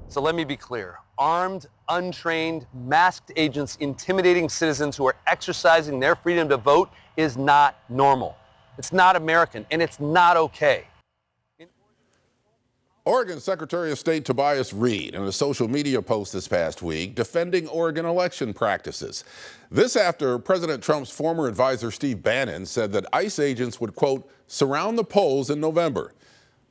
So let me be clear. Armed, untrained, masked agents intimidating citizens who are exercising their freedom to vote is not normal. It's not American, and it's not okay. Oregon Secretary of State Tobias Reed in a social media post this past week defending Oregon election practices. This after President Trump's former advisor Steve Bannon said that ICE agents would, quote, surround the polls in November.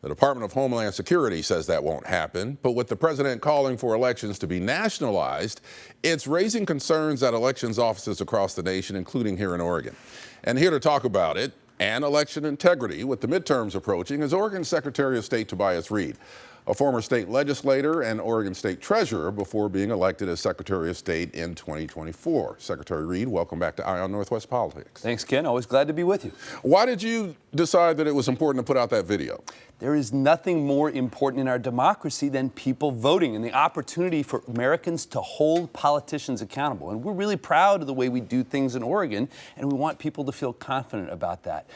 The Department of Homeland Security says that won't happen, but with the president calling for elections to be nationalized, it's raising concerns at elections offices across the nation, including here in Oregon. And here to talk about it and election integrity with the midterms approaching is Oregon Secretary of State Tobias Reed, a former state legislator and Oregon State Treasurer before being elected as Secretary of State in 2024. Secretary Reed, welcome back to Eye on Northwest Politics. Thanks, Ken. Always glad to be with you. Why did you decide that it was important to put out that video? There is nothing more important in our democracy than people voting and the opportunity for Americans to hold politicians accountable. And we're really proud of the way we do things in Oregon, and we want people to feel confident about that.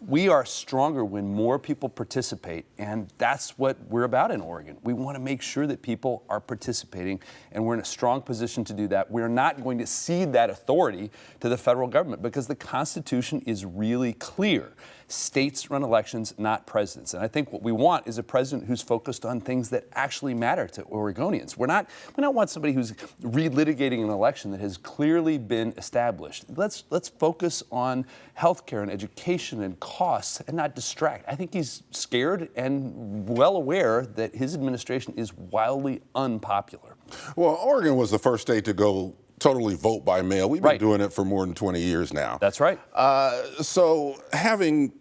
We are stronger when more people participate, and that's what we're about in Oregon. We want to make sure that people are participating, and we're in a strong position to do that. We're not going to cede that authority to the federal government because the Constitution is really clear. States run elections, not presidents. And I think what we want is a president who's focused on things that actually matter to Oregonians. We don't want somebody who's relitigating an election that has clearly been established. Let's focus on healthcare and education and costs and not distract. I think he's scared and well aware that his administration is wildly unpopular. Well, Oregon was the first state to go totally vote by mail. We've been doing it for more than 20 years now. That's right. So having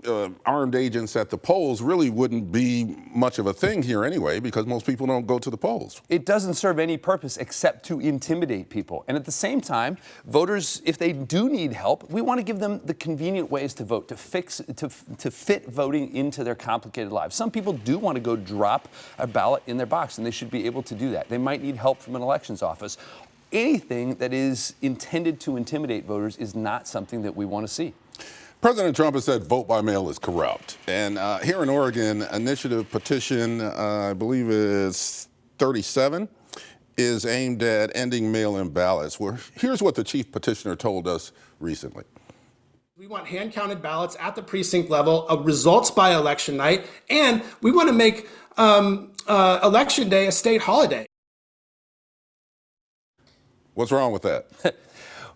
armed agents at the polls really wouldn't be much of a thing here anyway, because most people don't go to the polls. It doesn't serve any purpose except to intimidate people. And at the same time, voters, if they do need help, we want to give them the convenient ways to vote, to fit voting into their complicated lives. Some people do want to go drop a ballot in their box, and they should be able to do that. They might need help from an elections office. Anything that is intended to intimidate voters is not something that we want to see. President Trump has said vote by mail is corrupt. And here in Oregon, initiative petition, I believe is 37, is aimed at ending mail-in ballots. Well, here's what the chief petitioner told us recently. We want hand-counted ballots at the precinct level, results by election night, and we want to make Election Day a state holiday. What's wrong with that?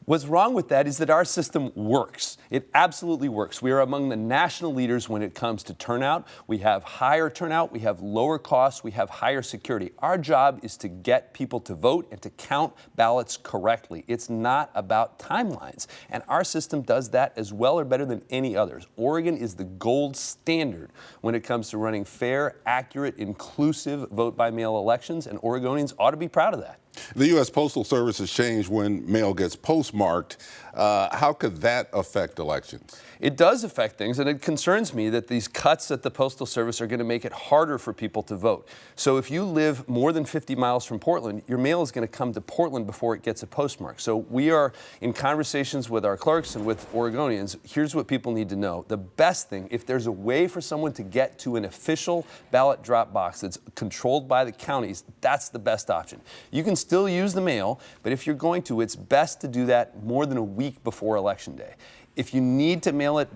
What's wrong with that is that our system works. It absolutely works. We are among the national leaders when it comes to turnout. We have higher turnout, we have lower costs, we have higher security. Our job is to get people to vote and to count ballots correctly. It's not about timelines. And our system does that as well or better than any others. Oregon is the gold standard when it comes to running fair, accurate, inclusive vote-by-mail elections, and Oregonians ought to be proud of that. The U.S. Postal Service has changed when mail gets postmarked. How could that affect elections? It does affect things, and it concerns me that these cuts at the Postal Service are going to make it harder for people to vote. So if you live more than 50 miles from Portland, your mail is going to come to Portland before it gets a postmark. So we are in conversations with our clerks and with Oregonians. Here's what people need to know. The best thing, if there's a way for someone to get to an official ballot drop box that's controlled by the counties, that's the best option. You can still use the mail, but if you're going to, it's best to do that more than a week before Election Day. If you need to mail it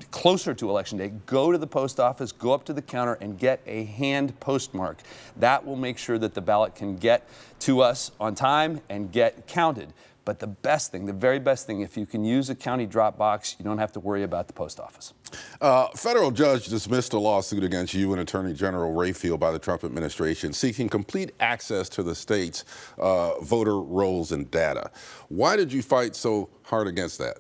closer to Election Day, go to the post office, go up to the counter and get a hand postmark. That will make sure that the ballot can get to us on time and get counted. But the best thing, the very best thing, if you can use a county drop box, you don't have to worry about the post office. Federal judge dismissed a lawsuit against you and Attorney General Rayfield by the Trump administration seeking complete access to the state's voter rolls and data. Why did you fight so hard against that?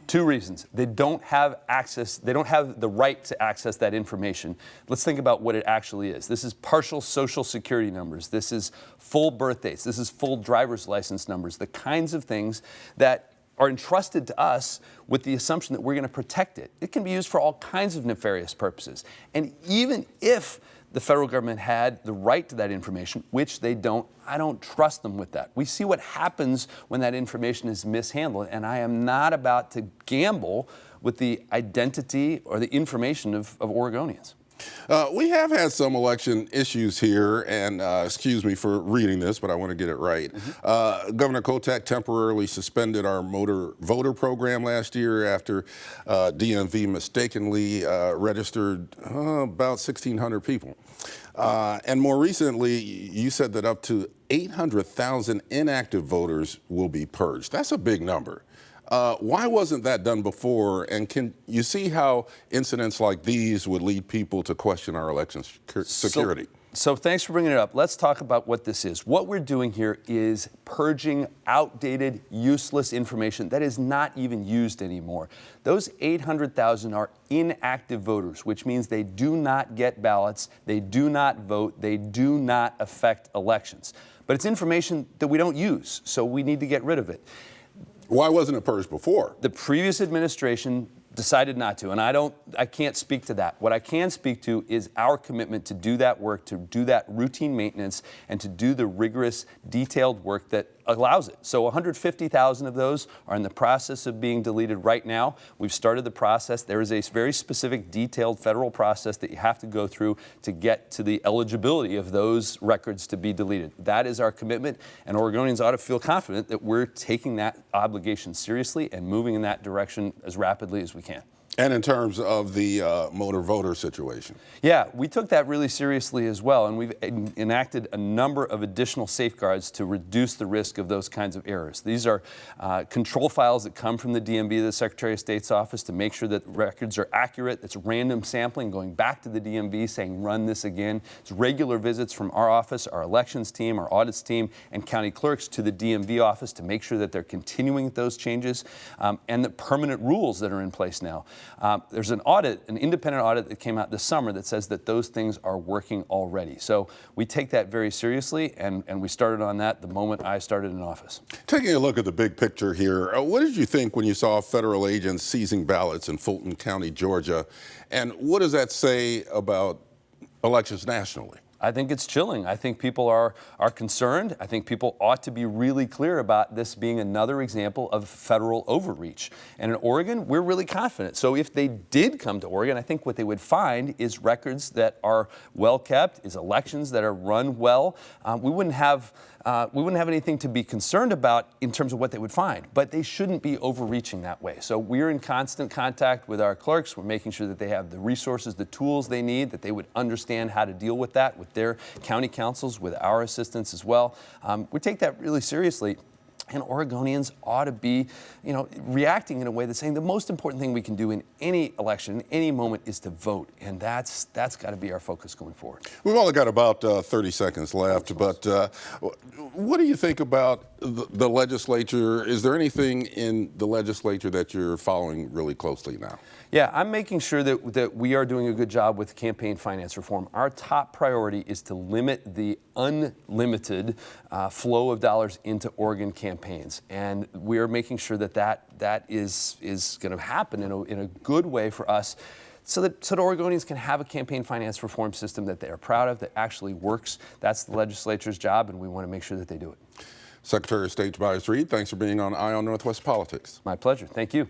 Two reasons. They don't have access, they don't have the right to access that information. Let's think about what it actually is. This is partial social security numbers. This is full birth dates. This is full driver's license numbers. The kinds of things that are entrusted to us with the assumption that we're going to protect it. It can be used for all kinds of nefarious purposes. And even if the federal government had the right to that information, which they don't, I don't trust them with that. We see what happens when that information is mishandled, and I am not about to gamble with the identity or the information of Oregonians. We have had some election issues here, and excuse me for reading this, but I want to get it right. Governor Kotek temporarily suspended our motor voter program last year after DMV mistakenly registered about 1,600 people. And more recently, you said that up to 800,000 inactive voters will be purged. That's a big number. Why wasn't that done before? And can you see how incidents like these would lead people to question our election security? So thanks for bringing it up. Let's talk about what this is. What we're doing here is purging outdated, useless information that is not even used anymore. Those 800,000 are inactive voters, which means they do not get ballots, they do not vote, they do not affect elections. But it's information that we don't use, so we need to get rid of it. Why wasn't it purged before? The previous administration decided not to, and I can't speak to that. What I can speak to is our commitment to do that work, to do that routine maintenance, and to do the rigorous, detailed work that allows it. So 150,000 of those are in the process of being deleted right now. We've started the process. There is a very specific, detailed federal process that you have to go through to get to the eligibility of those records to be deleted. That is our commitment, and Oregonians ought to feel confident that we're taking that obligation seriously and moving in that direction as rapidly as we can. And in terms of the motor voter situation? Yeah, we took that really seriously as well, and we've enacted a number of additional safeguards to reduce the risk of those kinds of errors. These are control files that come from the DMV, the Secretary of State's office, to make sure that records are accurate. It's random sampling going back to the DMV saying, run this again. It's regular visits from our office, our elections team, our audits team, and county clerks to the DMV office to make sure that they're continuing those changes, and the permanent rules that are in place now. There's an independent audit that came out this summer that says that those things are working already. So we take that very seriously, and we started on that the moment I started in office. Taking a look at the big picture here, what did you think when you saw federal agents seizing ballots in Fulton County, Georgia? And what does that say about elections nationally? I think it's chilling. I think people are concerned. I think people ought to be really clear about this being another example of federal overreach. And in Oregon, we're really confident. So if they did come to Oregon, I think what they would find is records that are well kept, is elections that are run well. We wouldn't have anything to be concerned about in terms of what they would find, but they shouldn't be overreaching that way. So we're in constant contact with our clerks. We're making sure that they have the resources, the tools they need, that they would understand how to deal with that with their county councils, with our assistance as well. We take that really seriously. And Oregonians ought to be, reacting in a way that's saying the most important thing we can do in any election, in any moment, is to vote. And that's got to be our focus going forward. We've only got about 30 seconds left, but what do you think about the legislature? Is there anything in the legislature that you're following really closely now? Yeah, I'm making sure that we are doing a good job with campaign finance reform. Our top priority is to limit the unlimited flow of dollars into Oregon campaigns. And we're making sure that is going to happen in a good way for us, so that Oregonians can have a campaign finance reform system that they are proud of, that actually works. That's the legislature's job, and we want to make sure that they do it. Secretary of State Tobias Reed, thanks for being on Eye on Northwest Politics. My pleasure. Thank you.